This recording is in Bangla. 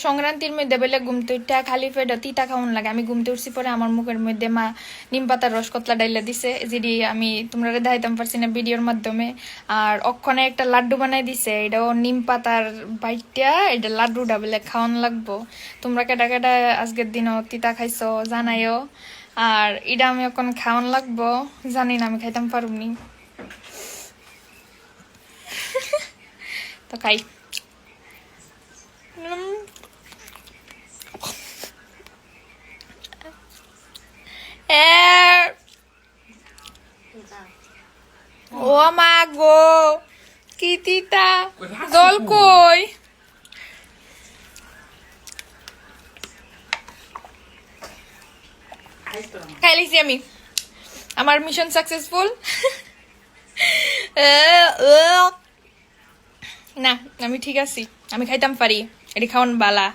সংক্রান্তির মধ্যে বেলে ঘুমতে উঠা খালি পেটে তিতা খাওয়ান লাগে। আমি ঘুমতে উঠছি পরে আমার মুখের মধ্যে মা নিম পাতার রস কতলা ডাইলা দিছে, যেটি আমি তোমরা দেখাইতাম পারছি না ভিডিওর মাধ্যমে। আর অক্ষণে একটা লাড্ডু বানাই দিছে, এটাও নিম পাতার বাইটা, এটা লাড্ডুটা বেলে খাওয়ান লাগবো। তোমরা কেটা কেটা আজকের দিনও তিতা খাইছো জানাইও। আর এটা আমি এখন খাওয়ান লাগবো, জানি না আমি খাইতাম পারুনি। তো খাই। ও মা গো, কি তিতা, জল কই? খাই লিছি আমি, আমার মিশন সাকসেসফুল। না আমি ঠিক আছি, আমি খাইতাম পারি, এটি খাওয়ান বালা।